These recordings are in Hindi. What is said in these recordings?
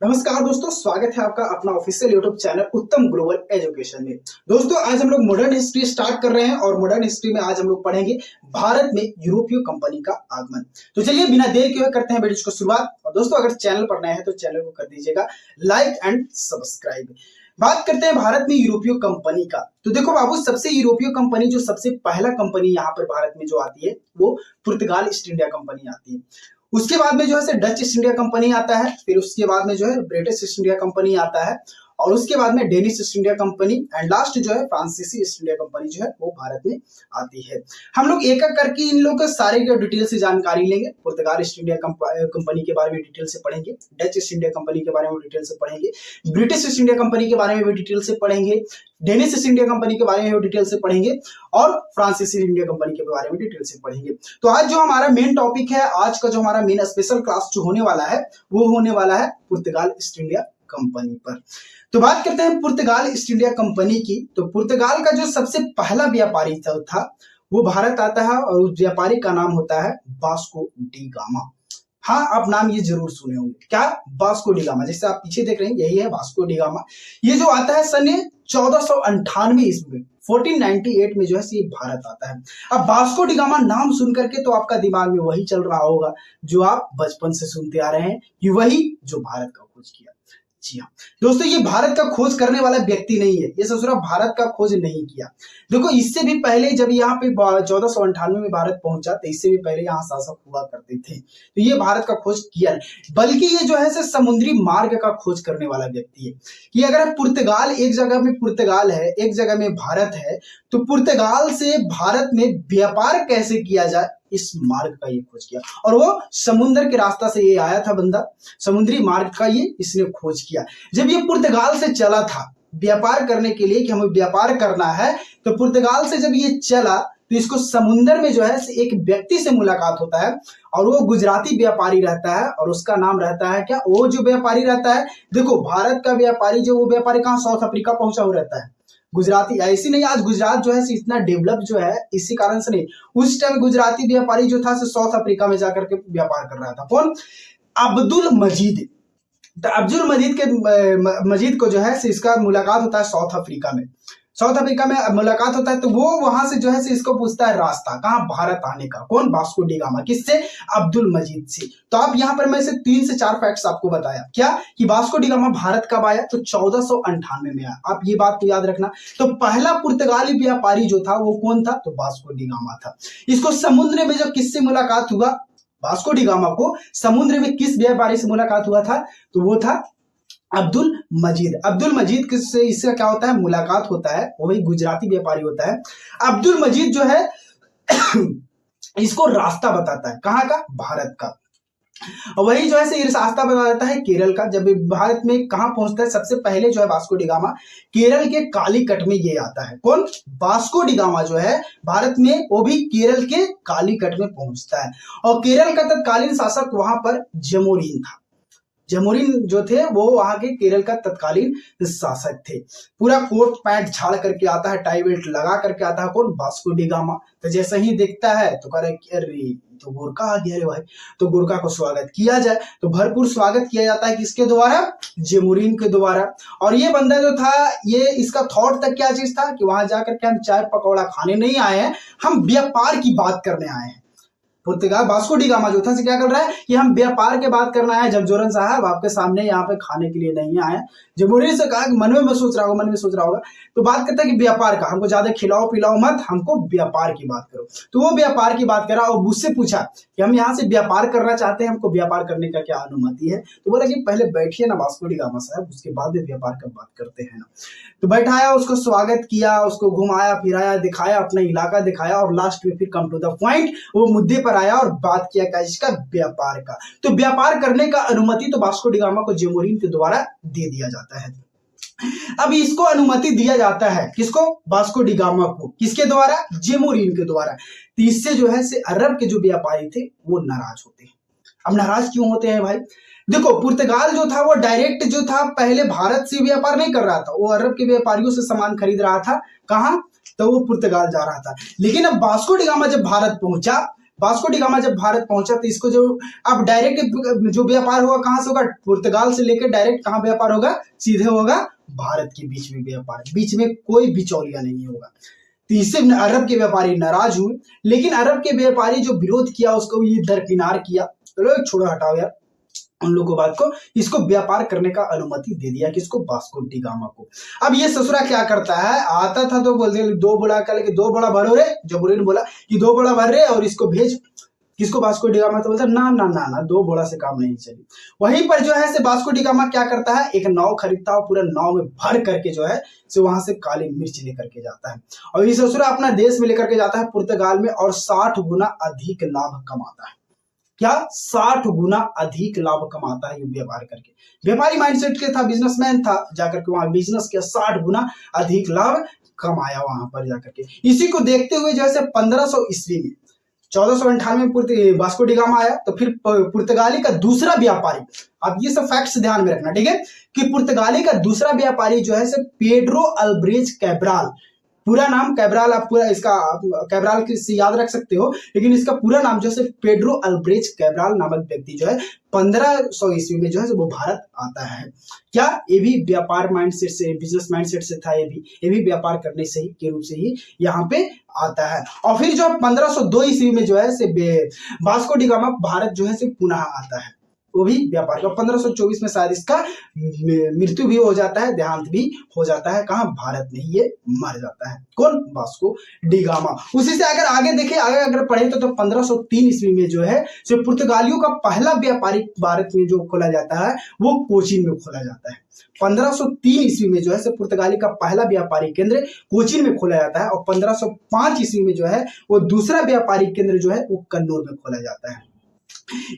नमस्कार दोस्तों, स्वागत है आपका अपना ऑफिशियल यूट्यूब चैनल उत्तम ग्लोबल एजुकेशन में। दोस्तों आज हम लोग मॉडर्न हिस्ट्री स्टार्ट कर रहे हैं और मॉडर्न हिस्ट्री में आज हम लोग पढ़ेंगे भारत में यूरोपीय कंपनी का आगमन। तो चलिए बिना देर किए करते हैं वीडियो को शुरुआत। और दोस्तों अगर चैनल पर नए हैं तो चैनल को कर दीजिएगा लाइक एंड सब्सक्राइब। बात करते हैं भारत में यूरोपीय कंपनी का। तो देखो बाबू, सबसे यूरोपीय कंपनी जो सबसे पहला कंपनी यहाँ पर भारत में जो आती है वो पुर्तगाल ईस्ट इंडिया कंपनी आती है। उसके बाद में जो है डच ईस्ट इंडिया कंपनी आता है, फिर उसके बाद में जो है ब्रिटिश ईस्ट इंडिया कंपनी आता है और उसके बाद में Danish east India company and last जो है फ्रांसीसी ईस्ट इंडिया कंपनी जो है वो भारत में आती है। हम लोग एक एक करके इन लोगों के सारे के डिटेल से जानकारी लेंगे। पुर्तगाल ईस्ट इंडिया कंपनी के बारे में डिटेल से पढ़ेंगे, डच ईस्ट इंडिया कंपनी के बारे में डिटेल से पढ़ेंगे, ब्रिटिश ईस्ट इंडिया कंपनी के बारे में भी डिटेल से पढ़ेंगे, डेनिश ईस्ट इंडिया कंपनी के बारे में भी डिटेल से पढ़ेंगे और फ्रांसीसी इंडिया कंपनी के बारे में डिटेल से पढ़ेंगे। तो आज जो हमारा मेन टॉपिक है, आज का जो हमारा मेन स्पेशल क्लास जो होने वाला है वो होने वाला है पुर्तगाल ईस्ट इंडिया कंपनी पर। तो बात करते हैं पुर्तगाल ईस्ट इंडिया कंपनी की। तो पुर्तगाल का जो सबसे पहला व्यापारी था वो भारत आता है और उस व्यापारी का नाम होता है वास्को डी गामा। हाँ, आप नाम ये जरूर सुने होंगे, क्या? Vasco D gamma. जैसे आप पीछे देख रहे हैं यही है वास्को डी गामा। ये जो आता है सन 1498 ईस्वी में, 1498 में जो है ये भारत आता है। अब वास्को डी गामा नाम सुन करके तो आपका दिमाग में वही चल रहा होगा जो आप बचपन से सुनते आ रहे हैं कि वही जो भारत का खोज किया। जी हाँ दोस्तों, ये भारत का खोज करने वाला व्यक्ति नहीं है, ये ससुरा भारत का खोज नहीं किया। देखो इससे भी पहले जब यहाँ पे 1498 में भारत पहुंचा तो इससे भी पहले यहाँ शासक हुआ करते थे, तो ये भारत का खोज किया नहीं, बल्कि ये जो है समुद्री मार्ग का खोज करने वाला व्यक्ति है। कि अगर पुर्तगाल एक जगह में पुर्तगाल है, एक जगह में भारत है, तो पुर्तगाल से भारत में व्यापार कैसे किया जाए इस मार्ग का ये खोज किया। और वो समुद्र के रास्ता से ये आया था बंदा, समुद्री मार्ग का ये इसने खोज किया। जब ये पुर्तगाल से चला था व्यापार करने के लिए कि हमें व्यापार करना है, तो पुर्तगाल से जब ये चला तो इसको समुद्र में जो है एक व्यक्ति से मुलाकात होता है और वो गुजराती व्यापारी रहता है और उसका नाम रहता है क्या? वो जो व्यापारी रहता है, देखो भारत का व्यापारी जो वो व्यापारी कहाँ साउथ अफ्रीका पहुंचा हुआ रहता है, गुजराती। ऐसी नहीं, आज गुजरात जो है इतना डेवलप जो है इसी कारण से नहीं, उस टाइम गुजराती व्यापारी जो था साउथ अफ्रीका में जाकर के व्यापार कर रहा था। कौन? अब्दुल मजीद। तो अब्दुल मजीद को जो है इसका मुलाकात होता है साउथ अफ्रीका में। साउथ अफ्रीका में मुलाकात होता है तो वो वहां से जो है इसको पूछता है रास्ता कहाँ भारत आने का। कौन? Vasco D gamma. किससे? अब्दुल मजीद से। तो आप यहाँ पर मैं से 3 से 4 फैक्ट्स आपको बताया क्या कि वास्को डी गामा भारत कब आया, तो 1498 में आया। आप ये बात को याद रखना। तो पहला पुर्तगाली व्यापारी जो था वो कौन था? तो वास्को डी गामा था। इसको समुद्र में जो किससे मुलाकात हुआ, वास्को डी गामा को समुद्र में किस व्यापारी से मुलाकात हुआ था? तो वो था अब्दुल मजीद। अब्दुल मजीद किससे इसका क्या होता है? मुलाकात होता है, वही गुजराती व्यापारी होता है। अब्दुल मजीद जो है इसको रास्ता बताता है, कहाँ का? भारत का। वही जो है रास्ता बता देता है केरल का। जब भारत में कहां पहुंचता है सबसे पहले जो है वास्को डी गामा केरल के कालीकट में ये आता है। कौन? वास्को डी गामा जो है भारत में वो भी केरल के कालीकट में पहुंचता है और केरल का तत्कालीन शासक वहां पर जमोरिन था। जमोरिन जो थे वो वहां के केरल का तत्कालीन शासक थे। पूरा कोट पैंट झाड़ करके आता है, टाई बेल्ट लगा करके आता है। कौन? Vasco D gamma. तो जैसे ही देखता है तो कह रहे अरे तो गोरखा आ गया रे भाई, तो गोरखा को स्वागत किया जाए। तो भरपूर स्वागत किया जाता है किसके द्वारा? जमोरिन के द्वारा। और ये बंदा जो था ये इसका थॉट तक क्या चीज था कि वहां जाकर के हम चाय पकौड़ा खाने नहीं आए हैं, हम व्यापार की बात करने आए हैं। पुर्तगाल वास्को डी गामा जो था क्या कर रहा है कि हम व्यापार के बात करना है। जमजोरन साहब आपके सामने यहाँ पे खाने के लिए नहीं आए। जमोरिन से कहा, मन में सोच रहा होगा, तो बात करता है कि व्यापार का, हमको ज्यादा खिलाओ पिलाओ मत, हमको व्यापार की बात करो। तो वो व्यापार की बात करा और मुझसे पूछा कि हम यहाँ से व्यापार करना चाहते हैं, हमको व्यापार करने का क्या अनुमति है? तो बोला कि पहले बैठिए ना वास्को डी गामा साहब, उसके बाद में व्यापार का बात करते हैं ना। तो बैठाया, उसको स्वागत किया, उसको घुमाया फिराया, दिखाया, अपना इलाका दिखाया और लास्ट में फिर कम टू द पॉइंट वो मुद्दे पर आया और बात किया क्या? इसका व्यापार का। तो व्यापार करने का अनुमति तो वास्को डी गामा को जमोरिन के द्वारा दे दिया जाता है। अब इसको अनुमति दिया जाता है किसको? वास्को डी गामा को। किसके द्वारा? जमोरिन के द्वारा। तो इससे जो है अरब के जो व्यापारी थे वो नाराज होते हैं। अब नाराज क्यों होते हैं भाई? देखो पुर्तगाल जो था वो डायरेक्ट जो था पहले भारत से व्यापार नहीं कर रहा था, वो अरब के व्यापारियों से सामान खरीद रहा था। कहां? तो वो पुर्तगाल जा रहा था। लेकिन अब वास्को डी गामा जब भारत पहुंचा, वास्को डी गामा जब भारत पहुंचा तो इसको जो अब डायरेक्ट जो व्यापार होगा कहां से होगा, पुर्तगाल से लेकर डायरेक्ट कहां व्यापार होगा, सीधे होगा भारत के बीच में व्यापार, बीच में कोई बिचौलिया नहीं होगा। तो इससे अरब के व्यापारी नाराज हुए, लेकिन अरब के व्यापारी जो विरोध किया उसको ये दरकिनार किया, चलो छोड़ो हटाओ यार उन लोगों बात को, इसको व्यापार करने का अनुमति दे दिया किसको, वास्को डी गामा को। अब ये ससुरा क्या करता है, आता था तो बोलते दो बड़ा कर लेके दो बड़ा भरो रे, जबूरी ने बोला कि दो बड़ा भर रहे और इसको भेज किसको, वास्को डी गामा। तो बोलता ना ना ना ना, दो बोला से काम नहीं चली। वहीं पर जो है से वास्को डी गामा क्या करता है, एक नाव खरीदता है, पूरा नाव में भर करके जो है से वहां से काली मिर्च लेकर के जाता है और ये ससुरा अपना देश में लेकर के जाता है पुर्तगाल में, और 60 गुना अधिक लाभ कमाता है। क्या 60 गुना अधिक लाभ कमाता है ये व्यापार करके। व्यापारी माइंडसेट के था, बिजनेसमैन था, जाकर के वहां बिजनेस किया, 60 गुना अधिक लाभ कमाया वहां पर जाकर के। इसी को देखते हुए जैसे 1500 ईस्वी में 1498 में वास्को डी गामा आया, तो फिर पुर्तगाली का दूसरा व्यापारी, अब ये सब फैक्ट्स ध्यान में रखना ठीक है, कि पुर्तगाली का दूसरा व्यापारी जो है से पेड्रो अल्ब्रेज कैब्राल, पूरा नाम कैब्राल, आप पूरा इसका कैब्राल से याद रख सकते हो, लेकिन इसका पूरा नाम जो है पेड्रो अल्ब्रेज कैब्राल नामक व्यक्ति जो है 1500 ईस्वी में जो है वो भारत आता है। क्या ये भी व्यापार माइंडसेट से, बिजनेस माइंडसेट से था, ये भी व्यापार करने से ही के रूप से ही यहाँ पे आता है। और फिर जो 1502 ईस्वी में जो है से वास्को डी गामा भारत जो है से पुनः आता है, वो भी व्यापार का। 1524 में शायद इसका मृत्यु भी हो जाता है, देहांत भी हो जाता है, कहां, भारत में ही ये मर जाता है। कौन, वास्को डी गामा। उसी से अगर आगे देखें, आगे अगर पढ़े तो 1503 ईस्वी में जो है जो पुर्तगालियों का पहला व्यापारिक भारत में जो खोला जाता है वो कोचीन में खोला जाता है। 1503 ईस्वी में जो है पुर्तगाली का पहला व्यापारिक केंद्र कोचीन में खोला जाता है, और 1505 ईस्वी में जो है वो दूसरा व्यापारिक केंद्र जो है वो कन्नौज में खोला जाता है।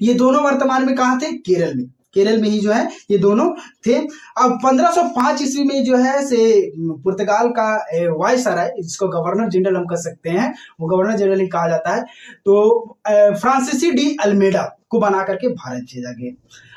ये दोनों वर्तमान में कहां थे, केरल में, केरल में ही जो है ये दोनों थे। अब 1505 ईस्वी में जो है से पुर्तगाल का वायसराय, जिसको गवर्नर जनरल हम कह सकते हैं, वो गवर्नर जनरल ही कहा जाता है, तो फ्रांसिसी डी अल्मेडा को बना करके भारत भेजा गया।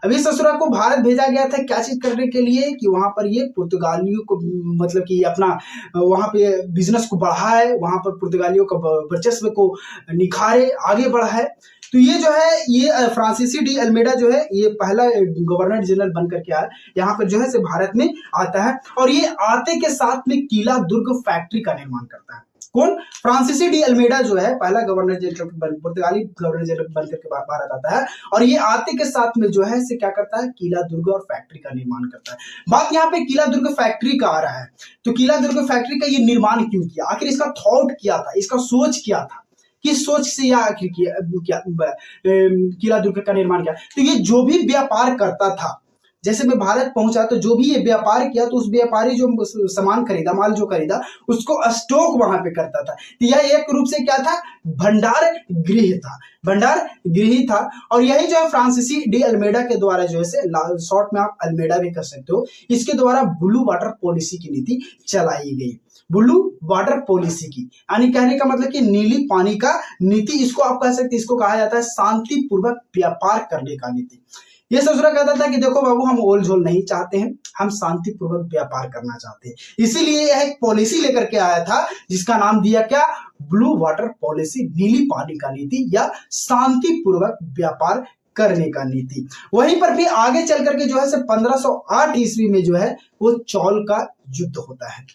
अभी ससुरा को भारत भेजा गया था क्या चीज करने के लिए, कि वहां पर ये पुर्तगालियों को मतलब कि अपना वहां पे बिजनेस को बढ़ाए, वहां पर पुर्तगालियों का वर्चस्व को निखारे, आगे बढ़ाए। तो ये जो है ये फ्रांसिसी डी अल्मेडा जो है ये पहला गवर्नर जनरल बन करके आया, यहाँ पर जो है से भारत में आता है, और ये आते के साथ में किला दुर्ग फैक्ट्री का निर्माण करता है। कौन, फ्रांसिसी डी अल्मेडा जो है पहला गवर्नर जनरल, पुर्तगाली गवर्नर जनरल बन करके भारत आता है, और ये आते के साथ में जो है से क्या करता है, किला दुर्ग और फैक्ट्री का निर्माण करता है। बात यहाँ पे किला दुर्ग फैक्ट्री का आ रहा है, तो किला दुर्ग फैक्ट्री का ये निर्माण क्यों किया, आखिर इसका थॉट क्या था, इसका सोच क्या था, किस सोच से यह आखिर किला दुर्ग का निर्माण किया। तो ये जो भी व्यापार करता था, जैसे मैं भारत पहुंचा तो जो भी ये व्यापार किया, तो उस व्यापारी जो सामान खरीदा, माल जो खरीदा, उसको स्टॉक वहां पे करता था। तो यह एक रूप से क्या था, भंडार गृह था, भंडार गृह था। और यही जो है फ्रांसिसी डी अल्मेडा के द्वारा जो है, शॉर्ट में आप अल्मेडा भी कर सकते हो, इसके द्वारा ब्लू वाटर पॉलिसी की नीति चलाई गई। ब्लू वाटर पॉलिसी की, यानी कहने का मतलब कि नीली पानी का नीति, इसको आप कह सकते, इसको कहा जाता है शांतिपूर्वक व्यापार करने का नीति। ये ससुरा कहता था कि देखो बाबू, हम ओल झोल नहीं चाहते हैं, हम शांतिपूर्वक व्यापार करना चाहते हैं, इसीलिए यह एक पॉलिसी लेकर के आया था जिसका नाम दिया क्या, ब्लू वाटर पॉलिसी, नीली पानी का नीति या शांतिपूर्वक व्यापार करने का नीति। वहीं पर भी आगे चल करके जो है 1508 ईस्वी में जो है वो चौल का युद्ध होता है।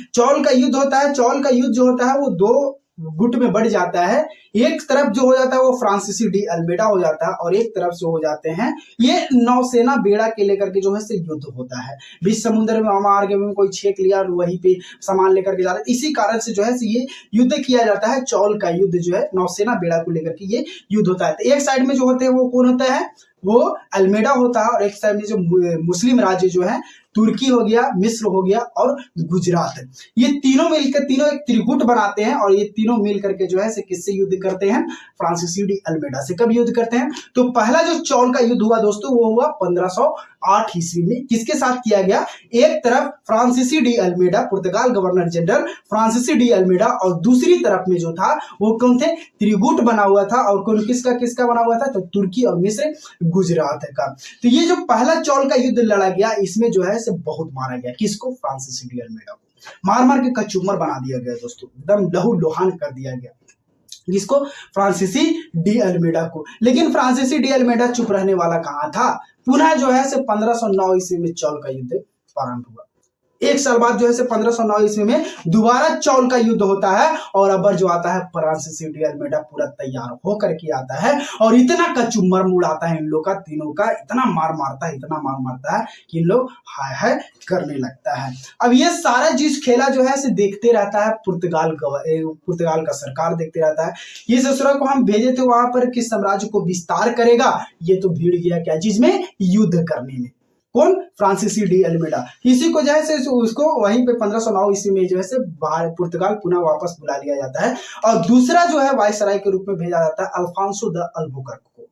चौल का युद्ध होता है, चौल का युद्ध जो होता है वो दो गुट में बढ़ जाता है। एक तरफ जो हो जाता है वो फ्रांसिसी डी अल्मेडा हो जाता है, और एक तरफ से हो जाते हैं ये नौसेना बेड़ा के लेकर के जो है से युद्ध होता है। बीच समुद्र में मार्ग में कोई छेक लिया और वहीं पे सामान लेकर के जा रहा है, इसी कारण से जो है ये युद्ध किया जाता है। चौल का युद्ध जो है नौसेना बेड़ा को लेकर के ये युद्ध होता है। तो एक साइड में जो होते हैं वो कौन होता है, वो अल्मेडा होता है, और एक साइड में जो मुस्लिम राज्य जो है, तुर्की हो गया, मिस्र हो गया और गुजरात, ये तीनों मिलकर तीनों एक त्रिगुट बनाते हैं, और ये तीनों मिलकर के जो है से किससे युद्ध करते हैं, फ्रांसिसी डी अल्मेडा से। कब युद्ध करते हैं, तो पहला जो चौल का युद्ध हुआ दोस्तों वो हुआ 1508 ईस्वी में। किसके साथ किया गया, एक तरफ फ्रांसिसी डी अल्मेडा, पुर्तगाल गवर्नर जनरल फ्रांसिसी डी अल्मेडा, और दूसरी तरफ में जो था वो कौन थे, त्रिगुट बना हुआ था, और कौन किसका बना हुआ था, तो तुर्की और मिस्र गुजरात का। तो ये जो पहला चौल का युद्ध लड़ा गया, इसमें जो है से बहुत मारा गया, किसको, फ्रांसिसी डी अल्मेडा को मार मार के कचूमर बना दिया गया दोस्तों, एकदम लहू लुहान कर दिया गया। जिसको फ्रांसीसी डी अल्मेडा को। लेकिन फ्रांसीसी डी अल्मेडा चुप रहने वाला कहाँ था। पुनः जो है 1509 ईस्वी में चौल का युद्ध प्रारंभ हुआ। एक साल बाद जो है 1509 ईस्वी में दोबारा चौल का युद्ध होता है और अबर जो आता है फ्रांसीसी डी अल्मेडा पूरा तैयार होकर के आता है और इतना कचुम्बर उड़ाता है इन लोग का, तीनों का इतना मार मारता है, इतना मार मारता है कि इन लोग हाय हाय करने लगता है। अब ये सारा चीज खेला जो है देखते रहता है पुर्तगाल का सरकार देखते रहता है। ये ससुरा को हम भेजे थे वहां पर किस साम्राज्य को विस्तार करेगा, ये तो भीड़ गया क्या चीज में, युद्ध करने में। कौन, फ्रांसीसी डी अल्मेडा। इसी को जो है उसको वहीं पे 1509 ईस्वी में जो है पुर्तगाल पुनः वापस बुला लिया जाता है और दूसरा जो है वायसराय के रूप में भेजा जाता है अल्फांसो द अल्बुकर्क को।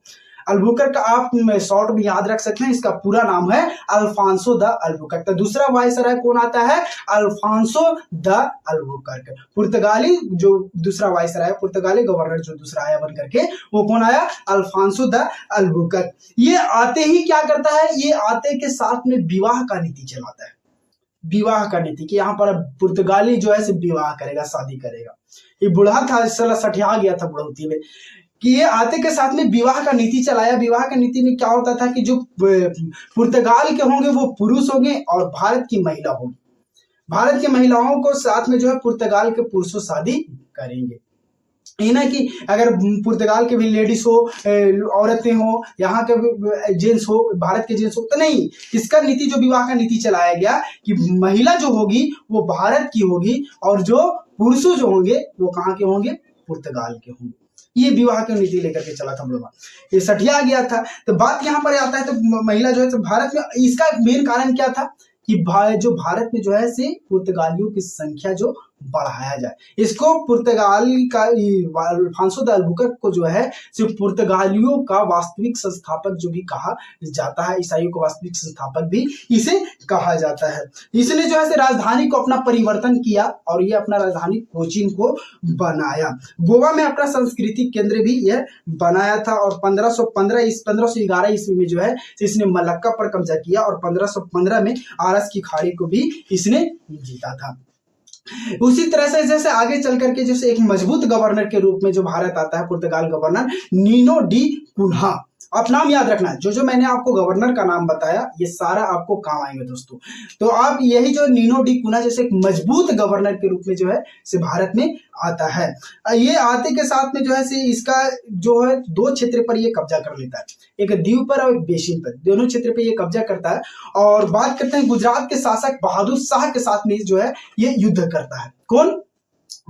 अल्बुकर्क का आप शॉर्ट में याद रख सकते हैं, इसका पूरा नाम है अल्फांसो द अल्बुकर्क। तो दूसरा वायसराय कौन आता है, अल्फांसो द अल्बुकर्क। पुर्तगाली जो दूसरा वायसराय, पुर्तगाली गवर्नर जो दूसरा आया बन करके, वो कौन आया, अल्फांसो द अल्बुकर्क। ये आते ही क्या करता है, ये आते के साथ में विवाह का नीति चलाता है। विवाह का नीति कि यहाँ पर पुर्तगाली जो है विवाह करेगा, शादी करेगा। ये बुढ़ा था, साला सठिया गया था बुढ़ौती में, कि ये आते के साथ में विवाह का नीति चलाया। विवाह का नीति में क्या होता था कि जो पुर्तगाल के होंगे वो पुरुष होंगे और भारत की महिला होगी। भारत की महिलाओं को साथ में जो है पुर्तगाल के पुरुषों शादी करेंगे। ये ना कि अगर पुर्तगाल के भी लेडीज हो, औरतें हो, यहाँ के जेंट्स हो, भारत के जेंट्स हो, तो नहीं। इसका नीति जो विवाह का नीति चलाया गया कि महिला जो होगी वो भारत की होगी और जो पुरुषों जो होंगे वो कहाँ के होंगे, पुर्तगाल के होंगे। ये विवाह की नीति लेकर के चला था हम लोग, ये सठिया गया था। तो बात यहाँ पर आता है तो महिला जो है तो भारत में, इसका मेन कारण क्या था कि जो भारत में जो है पुर्तगालियों की संख्या जो बढ़ाया जाए। इसको पुर्तगाल का अल्फांसो द अल्बुकर्क को जो है सिर्फ पुर्तगालियों का वास्तविक संस्थापक जो भी कहा जाता है, ईसाइयों को वास्तविक संस्थापक भी इसे कहा जाता है। इसने जो है राजधानी को अपना परिवर्तन किया और ये अपना राजधानी कोचीन को बनाया। गोवा में अपना सांस्कृतिक केंद्र भी यह बनाया था और 1511 ईस्वी में जो है इसने मलक्का पर कब्जा किया और 1515 में आरस की खाड़ी को भी इसने जीता था। उसी तरह से जैसे आगे चल करके जैसे एक मजबूत गवर्नर के रूप में जो भारत आता है, पुर्तगाल गवर्नर नीनो डी कुन्हा। आप नाम याद रखना, जो मैंने आपको गवर्नर का नाम बताया ये सारा आपको काम आएंगे दोस्तों। तो आप यही जो नीनो डी कुन्हा जैसे एक मजबूत गवर्नर के रूप में जो है से भारत में आता है। ये आते के साथ में जो है से इसका जो है दो क्षेत्र पर ये कब्जा कर लेता है, एक द्वीप पर और एक बेसिन पर, दोनों क्षेत्र पे ये कब्जा करता है। और बात करते हैं गुजरात के शासक बहादुर शाह के साथ में जो है ये युद्ध करता है। कौन,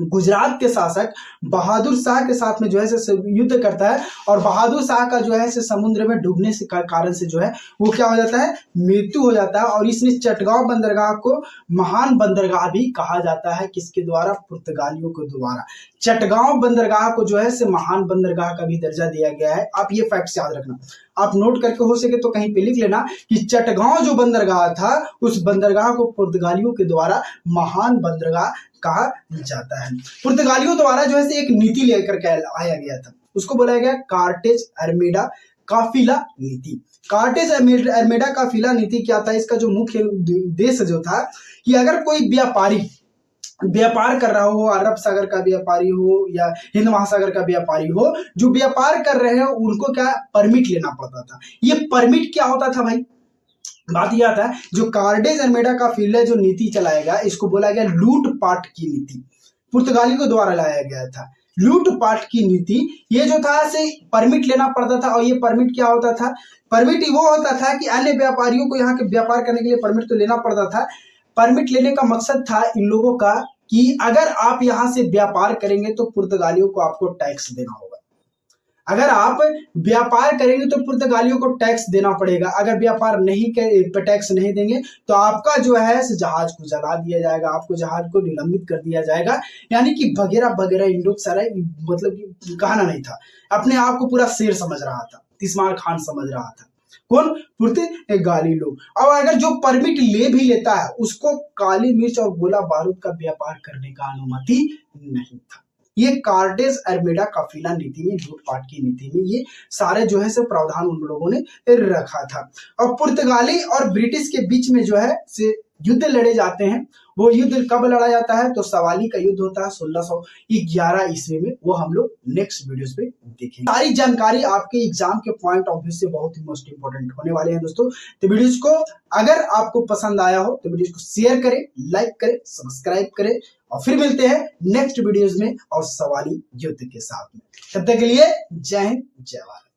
गुजरात के शासक बहादुर शाह के साथ में जो है युद्ध करता है और बहादुर शाह का जो है समुद्र में डूबने से कारण से जो है वो क्या हो जाता है, मृत्यु हो जाता है। और इसने चटगांव बंदरगाह को महान बंदरगाह भी कहा जाता है, किसके द्वारा, पुर्तगालियों के द्वारा। चटगांव बंदरगाह को जो है महान बंदरगाह का भी दर्जा दिया गया है। आप ये फैक्ट्स याद रखना, आप नोट करके हो सके तो कहीं पे लिख लेना कि चटगांव जो बंदरगाह था उस बंदरगाह को पुर्तगालियों के द्वारा महान बंदरगाह कहा जाता है। पुर्तगालियों द्वारा जो है एक नीति लेकर के आया गया था, उसको बोला गया कार्टेज अरमेडा काफिला नीति। कार्टेज अरमेडा काफिला नीति क्या था, इसका जो मुख्य उद्देश्य जो था कि अगर कोई व्यापारी व्यापार कर रहा हो, अरब सागर का व्यापारी हो या हिंद महासागर का व्यापारी हो, जो व्यापार कर रहे हैं उनको क्या परमिट लेना पड़ता था। ये परमिट क्या होता था भाई, बात यह आता है जो कार्टेज अरमेडा काफिला जो नीति चलाएगा इसको बोला गया लूटपाट की नीति, पुर्तगाली को द्वारा लाया गया था। लूटपाट की नीति ये जो था से परमिट लेना पड़ता था और ये परमिट क्या होता था, परमिट वो होता था कि अन्य व्यापारियों को यहाँ के व्यापार करने के लिए परमिट तो लेना पड़ता था। परमिट लेने का मकसद था इन लोगों का कि अगर आप यहां से व्यापार करेंगे तो पुर्तगालियों को आपको टैक्स देना होगा। अगर आप व्यापार करेंगे तो पुर्तगालियों को टैक्स देना पड़ेगा। अगर व्यापार नहीं कर टैक्स नहीं देंगे तो आपका जो है जहाज को जला दिया जाएगा, आपको जहाज को निलंबित कर दिया जाएगा। यानी कि वगैरह वगैरह इन लोग सारा मतलब कि कहना नहीं था, अपने आप को पूरा शेर समझ रहा था, तिस्मार खान समझ रहा था। कौन, पुर्तगाली लोग। और अगर जो परमिट ले भी लेता है उसको काली मिर्च और गोला बारूद का व्यापार करने का अनुमति नहीं था। ये कार्टेज अरमेडा काफिला नीति में, लूटपाट की नीति में ये सारे जो है प्रावधान उन लोगों ने रखा था। और पुर्तगाली और ब्रिटिश के बीच में जो है से युद्ध लड़े जाते हैं। वो युद्ध कब लड़ा जाता है? तो सवाली का युद्ध होता है 1611 ईस्वी में। वो हम लोग नेक्स्ट वीडियोस पे देखेंगे। सारी जानकारी आपके एग्जाम के पॉइंट ऑफ व्यू से बहुत ही मोस्ट इंपोर्टेंट होने वाले हैं दोस्तों। तो वीडियोस को अगर आपको पसंद आया हो तो वीडियोस को शेयर करें, लाइक करें, सब्सक्राइब करें और फिर मिलते हैं नेक्स्ट वीडियोस में और सवाली युद्ध के साथ में। तब तक के लिए जय हिंद, जय भारत।